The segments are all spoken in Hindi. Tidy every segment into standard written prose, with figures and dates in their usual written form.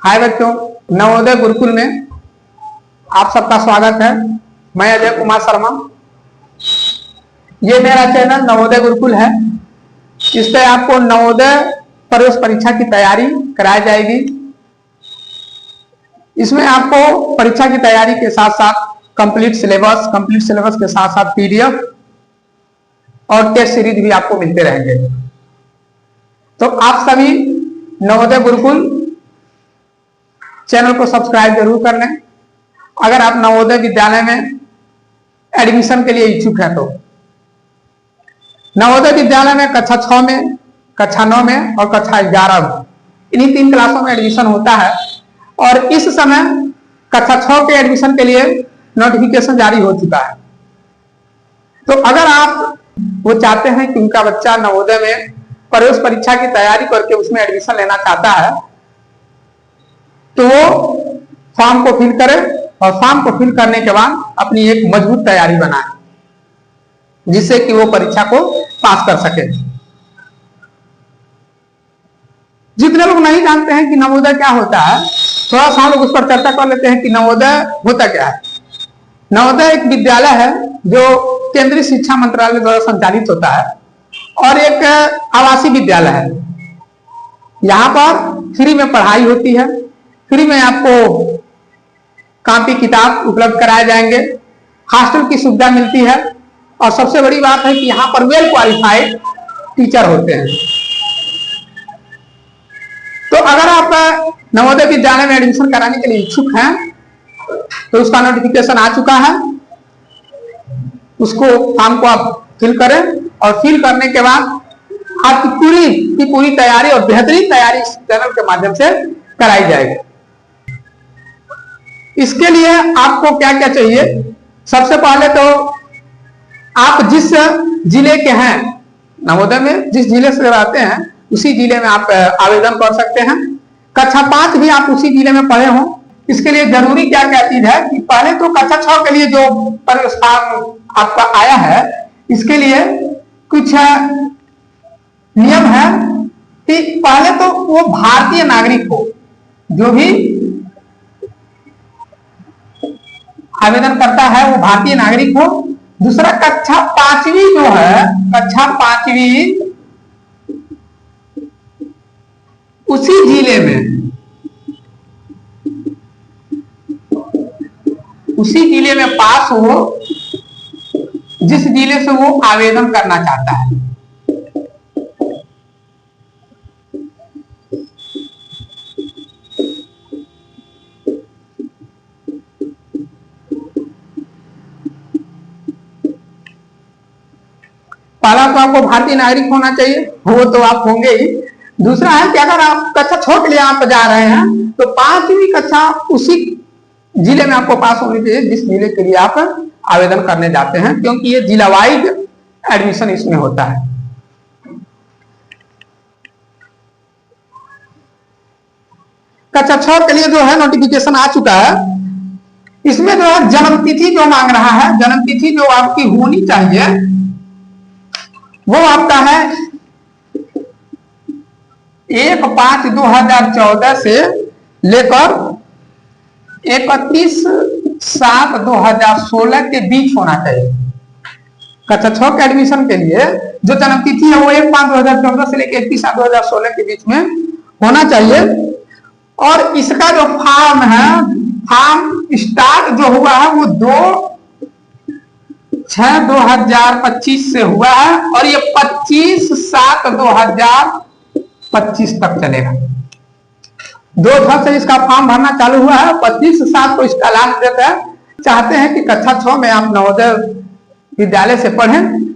हाय बच्चों, नवोदय गुरुकुल में आप सबका स्वागत है। मैं अजय कुमार शर्मा। ये मेरा चैनल नवोदय गुरुकुल है। इस पे आपको नवोदय प्रवेश परीक्षा की तैयारी कराई जाएगी। इसमें आपको परीक्षा की तैयारी के साथ साथ कंप्लीट सिलेबस के साथ साथ पीडीएफ और टेस्ट सीरीज भी आपको मिलते रहेंगे। तो आप सभी नवोदय गुरुकुल चैनल को सब्सक्राइब जरूर कर लें। अगर आप नवोदय विद्यालय में एडमिशन के लिए इच्छुक हैं तो नवोदय विद्यालय में कक्षा 6 में, कक्षा 9 में और कक्षा 11 में, इन्हीं 3 क्लासों में एडमिशन होता है। और इस समय कक्षा 6 के एडमिशन के लिए नोटिफिकेशन जारी हो चुका है। तो अगर आप वो चाहते हैं कि उनका बच्चा नवोदय में प्रवेश परीक्षा की तैयारी करके उसमें एडमिशन लेना चाहता है तो वो फॉर्म को फिल करें और फॉर्म को फिल करने के बाद अपनी एक मजबूत तैयारी बनाएं जिससे कि वो परीक्षा को पास कर सके। जितने लोग नहीं जानते हैं कि नवोदय क्या होता है, थोड़ा सा हम लोग उस पर चर्चा कर लेते हैं कि नवोदय होता क्या है। नवोदय एक विद्यालय है जो केंद्रीय शिक्षा मंत्रालय द्वारा संचालित होता है और एक आवासीय विद्यालय है। यहाँ पर फ्री में पढ़ाई होती है, फ्री में आपको कॉपी किताब उपलब्ध कराए जाएंगे, हॉस्टल की सुविधा मिलती है और सबसे बड़ी बात है कि यहाँ पर वेल क्वालिफाइड टीचर होते हैं। तो अगर आप नवोदय विद्यालय में एडमिशन कराने के लिए इच्छुक हैं तो उसका नोटिफिकेशन आ चुका है। उसको फॉर्म को आप फिल करें और फिल करने के बाद आपकी पूरी तैयारी और बेहतरीन तैयारी इस चैनल के माध्यम से कराई जाएगी। इसके लिए आपको क्या क्या चाहिए? सबसे पहले तो आप जिस जिले के हैं, नवोदय में जिस जिले से रहते हैं उसी जिले में आप आवेदन कर सकते हैं। कक्षा 5 भी आप उसी जिले में पढ़े हों। इसके लिए जरूरी क्या क्या चीज है कि पहले तो कक्षा 6 के लिए जो प्रवेश फॉर्म आपका आया है, इसके लिए कुछ नियम है कि पहले तो वो भारतीय नागरिक हो, जो भी आवेदन करता है वो भारतीय नागरिक हो। दूसरा, कक्षा 5वीं जो है, कक्षा 5वीं उसी जिले में पास हो जिस जिले से वो आवेदन करना चाहता है। पहला तो आपको भारतीय नागरिक होना चाहिए, वो तो आप होंगे ही। दूसरा है कि अगर आप कक्षा 6 के लिए आप जा रहे हैं तो 5वीं कक्षा उसी जिले में आपको पास होनी चाहिए जिस जिले के लिए आप आवेदन करने जाते हैं, क्योंकि ये जिला वाइज एडमिशन इसमें होता है। कक्षा 6 के लिए जो है नोटिफिकेशन आ चुका है। इसमें जो है जन्म तिथि जो मांग रहा है, जन्म तिथि जो आपकी होनी चाहिए वो आपका है 1/5/2014 से लेकर 31/7/2016 के बीच होना चाहिए। कक्षा 6 के एडमिशन के लिए जो जन्म तिथि है वो 1/5/2014 से लेकर 31/7/2016 के बीच में होना चाहिए। और इसका जो फॉर्म है, फॉर्म स्टार्ट जो हुआ है वो 2/6/2025 से हुआ है और ये 25/7/2025 तक चलेगा। 2/6 से इसका फॉर्म भरना चालू हुआ है, 25/7 को इसका लास्ट डेट है। चाहते हैं कि कक्षा 6 में आप नवोदय विद्यालय से पढ़ें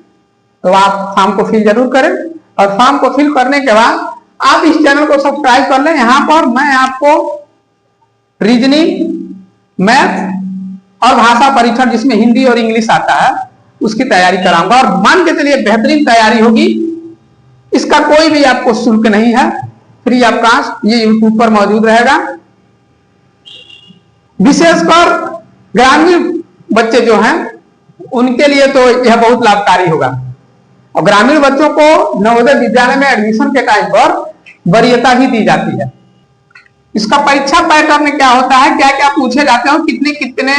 तो आप फॉर्म को फिल जरूर करें और फॉर्म को फिल करने के बाद आप इस चैनल को सब्सक्राइब कर लें। यहाँ पर मैं आपको रीजनिंग, मैथ और भाषा परीक्षण जिसमें हिंदी और इंग्लिश आता है उसकी तैयारी कराऊंगा और मान के चलिए बेहतरीन तैयारी होगी। इसका कोई भी आपको शुल्क नहीं है, फ्री ऑफ कॉस्ट ये यूट्यूब पर मौजूद रहेगा। विशेषकर ग्रामीण बच्चे जो हैं उनके लिए तो यह बहुत लाभकारी होगा। और ग्रामीण बच्चों को नवोदय विद्यालय में एडमिशन के टाइम पर वरीयता भी दी जाती है। इसका परीक्षा पैटर्न क्या होता है, क्या क्या पूछे जाते हैं, कितने कितने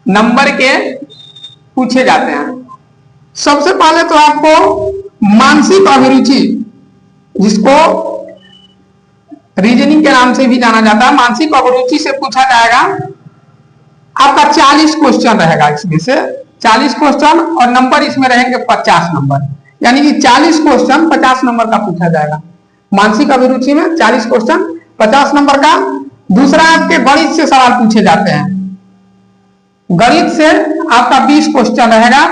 नंबर के पूछे जाते हैं। सबसे पहले तो आपको मानसिक अभिरुचि, जिसको रीजनिंग के नाम से भी जाना जाता है, मानसिक अभिरुचि से पूछा जाएगा। आपका 40 क्वेश्चन रहेगा, इसमें से 40 क्वेश्चन और नंबर इसमें रहेंगे 50 नंबर, यानी कि 40 क्वेश्चन 50 नंबर का पूछा जाएगा। मानसिक अभिरुचि में 40 क्वेश्चन 50 नंबर का। दूसरा, आपके गणित से सवाल पूछे जाते हैं। गणित से आपका 20 क्वेश्चन रहेगा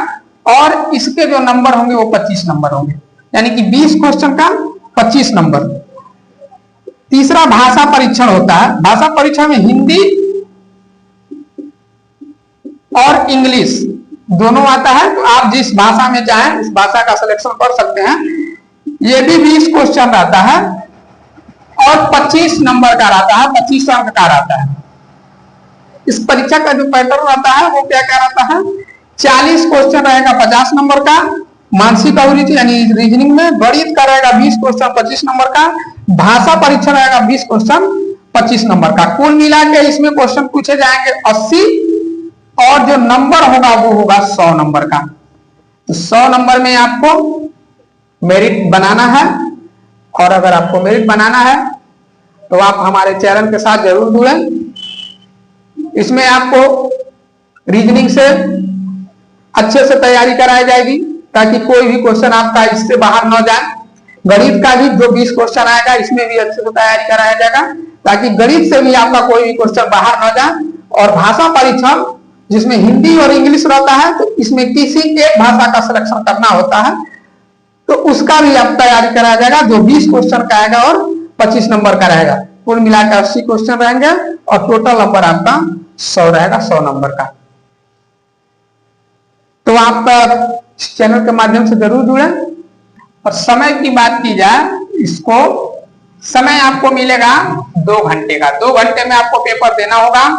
और इसके जो नंबर होंगे वो 25 नंबर होंगे, यानी कि 20 क्वेश्चन का 25 नंबर। तीसरा, भाषा परीक्षण होता है। भाषा परीक्षण में हिंदी और इंग्लिश दोनों आता है, तो आप जिस भाषा में चाहें उस भाषा का सिलेक्शन कर सकते हैं। ये भी 20 क्वेश्चन रहता है और 25 नंबर का रहता है, 25 अंक का रहता है। इस परीक्षा का जो पैटर्न रहता है वो क्या क्या रहता है, 40 क्वेश्चन रहेगा 50 नंबर का मानसिक अभिरुचि यानी रीजनिंग में, गणित का रहेगा 20 क्वेश्चन 25 नंबर का, भाषा परीक्षण रहेगा 20 क्वेश्चन 25 नंबर का। कुल मिला के इसमें क्वेश्चन पूछे जाएंगे 80 और जो नंबर होगा वो होगा 100 नंबर का। तो 100 नंबर में आपको मेरिट बनाना है, और अगर आपको मेरिट बनाना है तो आप हमारे चैनल के साथ जरूर जुड़ें। इसमें आपको रीजनिंग से अच्छे से तैयारी कराई जाएगी ताकि कोई भी क्वेश्चन आपका इससे बाहर न जाए। गणित का भी जो 20 क्वेश्चन आएगा इसमें भी अच्छे से तैयारी कराया जाएगा ताकि गणित से भी आपका कोई भी क्वेश्चन बाहर न जाए। और भाषा परीक्षण जिसमें हिंदी और इंग्लिश रहता है, तो इसमें किसी एक भाषा का सिलेक्शन करना होता है, तो उसका भी आप तैयारी कराया जाएगा, जो 20 क्वेश्चन का आएगा और 25 नंबर का रहेगा। कुल मिलाकर 80 क्वेश्चन रहेंगे और टोटल नंबर आपका 100 रहेगा, 100 नंबर का। तो आप चैनल के माध्यम से जरूर जुड़े। और समय की बात की जाए, इसको समय आपको मिलेगा 2 घंटे का। 2 घंटे में आपको पेपर देना होगा।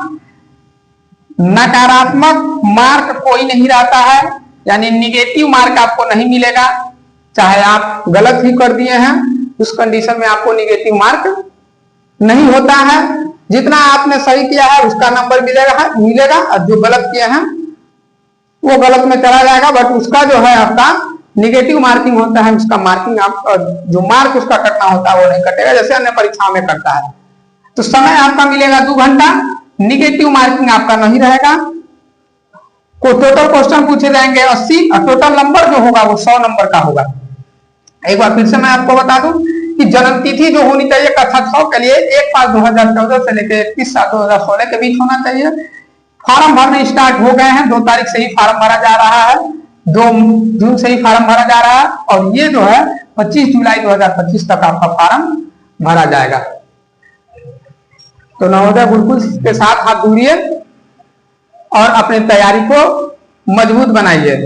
नकारात्मक मार्क कोई नहीं रहता है, यानी निगेटिव मार्क आपको नहीं मिलेगा। चाहे आप गलत ही कर दिए हैं, उस कंडीशन में आपको निगेटिव मार्क नहीं होता है। जितना आपने सही किया है उसका नंबर मिलेगा और जो गलत किया है वो गलत में चला जाएगा। बट उसका जो है आपका निगेटिव मार्किंग होता है, उसका मार्किंग आप जो मार्क उसका कटना होता है वो नहीं कटेगा, जैसे अन्य परीक्षाओं में कटता है। तो समय आपका मिलेगा 2 घंटा, निगेटिव मार्किंग आपका नहीं रहेगा। को टोटल क्वेश्चन पूछे जाएंगे 80 और टोटल नंबर जो होगा वो 100 नंबर का होगा। एक बार फिर से मैं आपको बता दूं कि जन्म तिथि जो होनी चाहिए कक्षा 6 के लिए 1/5/2014 से लेकर 31/7/2016 के बीच होना चाहिए। फॉर्म भरने स्टार्ट हो गए हैं, 2 तारीख से ही फॉर्म भरा जा रहा है, 2 जून से ही फॉर्म भरा जा रहा है और ये जो है 25 जुलाई 2025 तक आपका फॉर्म भरा जाएगा। तो नवोदय गुरुकुल के साथ हाथ जोड़िए और अपनी तैयारी को मजबूत बनाइए।